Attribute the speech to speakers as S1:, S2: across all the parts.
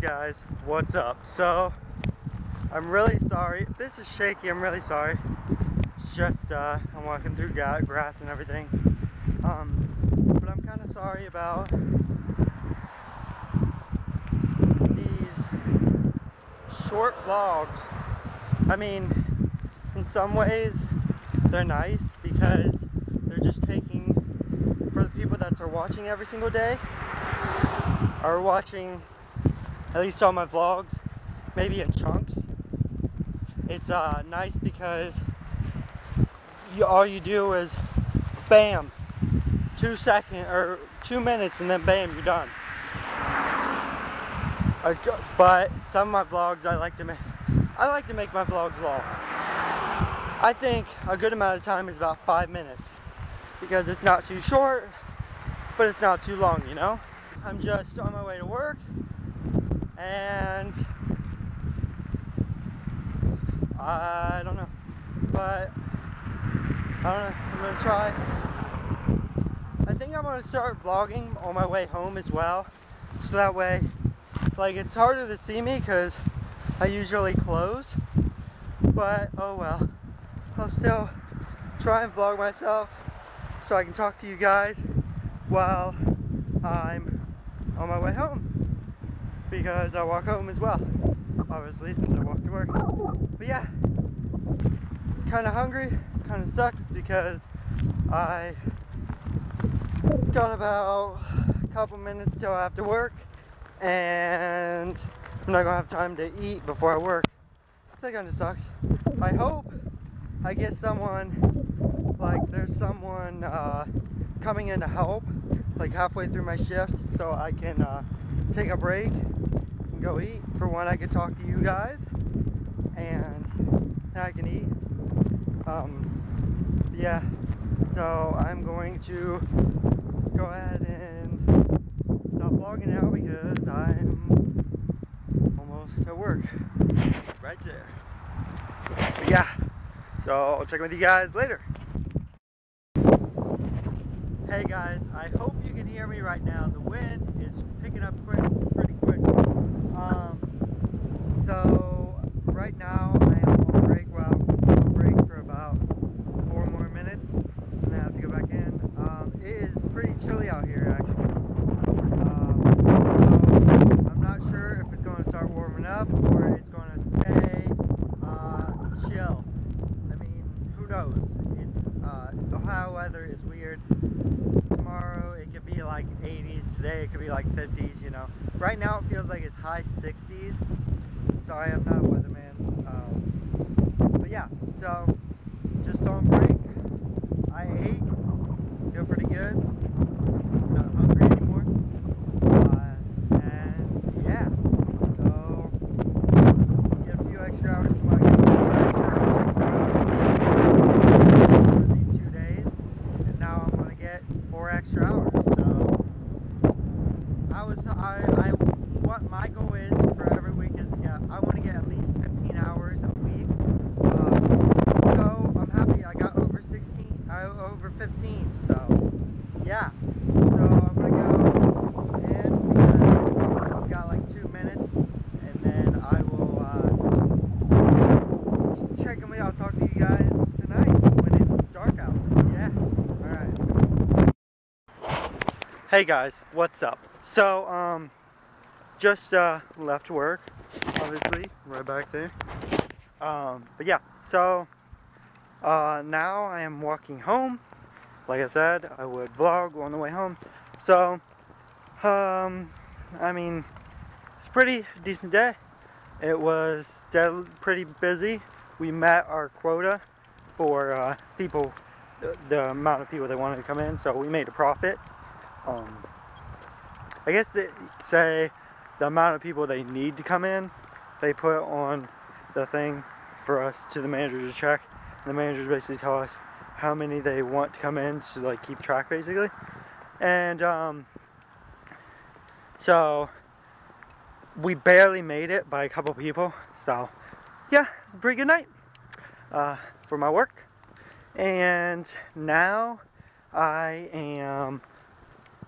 S1: guys, what's up? So I'm really sorry if this is shaky. I'm really sorry. It's just I'm walking through grass and everything, but I'm kind of sorry about these short vlogs. I mean, in some ways they're nice because they're just taking, for the people that are watching every single day, are watching at least all my vlogs, maybe in chunks. It's nice because all you do is bam, 2 seconds or 2 minutes, and then bam, you're done. But some of my vlogs I like to make my vlogs long. I think a good amount of time is about 5 minutes because it's not too short, but it's not too long, you know? I'm just on my way to work, and I don't know, but I don't know, I'm gonna try. I think I'm gonna start vlogging on my way home as well, so that way, like, it's harder to see me because I usually close, but oh well. I'll still try and vlog myself so I can talk to you guys while I'm on my way home, because I walk home as well, obviously, since I walk to work. But yeah, kind of hungry, kind of sucks because I got about a couple minutes till I have to work, and I'm not gonna have time to eat before I work. So that kind of sucks. I hope I get someone, like there's someone coming in to help, like halfway through my shift, so I can take a break and go eat. For one, I can talk to you guys, and I can eat. Yeah, so I'm going to go ahead and stop vlogging now because I'm almost at work. Right there. But yeah, so I'll check with you guys later. Hey guys, I hope you can hear me right now. The wind is picking up pretty quick. So right now I am on break. Well, I'll break for about 4 more minutes, and then I have to go back in. It is pretty chilly out here actually. So I'm not sure if it's going to start warming up or it's going to stay chill. I mean, who knows? It's Ohio weather is weird. Tomorrow it could be like 80s, today it could be like 50s, you know. Right now it feels like it's high 60s. Sorry, I'm not a weatherman. But yeah, so just on break. I ate, feel pretty good. Not hungry anymore. And yeah, so get a few extra hours before I get for these 2 days, and now I'm gonna get 4 extra hours. So what my goal is for every week is, yeah, I want to get at least 15 hours a week. So I'm happy I got over 15. So yeah, so I'm gonna go in because I've got like 2 minutes, and then I will check in with you. I'll talk to you guys tonight when it's dark out. Yeah, alright. Hey guys, what's up? So just left work, obviously, right back there. But yeah, so now I am walking home. Like I said, I would vlog on the way home. So I mean, it's a pretty decent day. It was pretty busy. We met our quota for people, the amount of people that wanted to come in, so we made a profit. I guess they say the amount of people they need to come in, they put on the thing for us to the managers to check. And the managers basically tell us how many they want to come in to like keep track basically. And so we barely made it by a couple people. So yeah, it's a pretty good night for my work. And now I am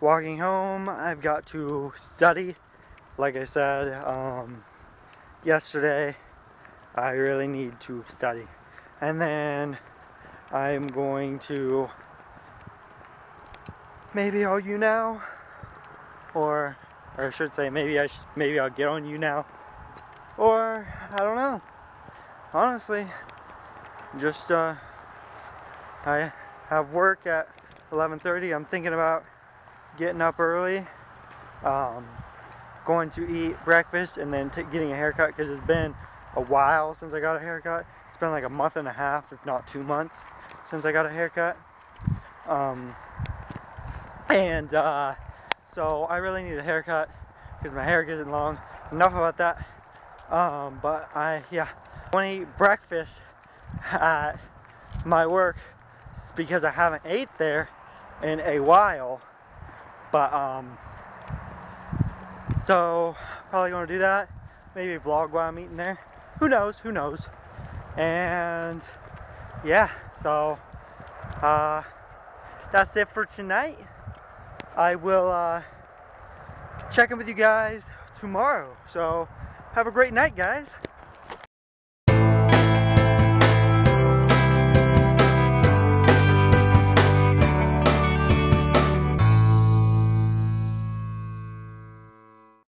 S1: walking home. I've got to study like I said yesterday, I really need to study. And then I'm going to maybe YouNow, or I should say maybe I'll get on YouNow, or I don't know. Honestly, just I have work at 11:30. I'm thinking about getting up early, going to eat breakfast, and then getting a haircut, because it's been a while since I got a haircut. It's been like a month and a half, if not 2 months, since I got a haircut. So I really need a haircut because my hair isn't long. Enough about that. But I want to eat breakfast at my work because I haven't ate there in a while. But so probably gonna do that. Maybe vlog while I'm eating there. Who knows? Who knows? And yeah, so that's it for tonight. I will check in with you guys tomorrow. So have a great night, guys.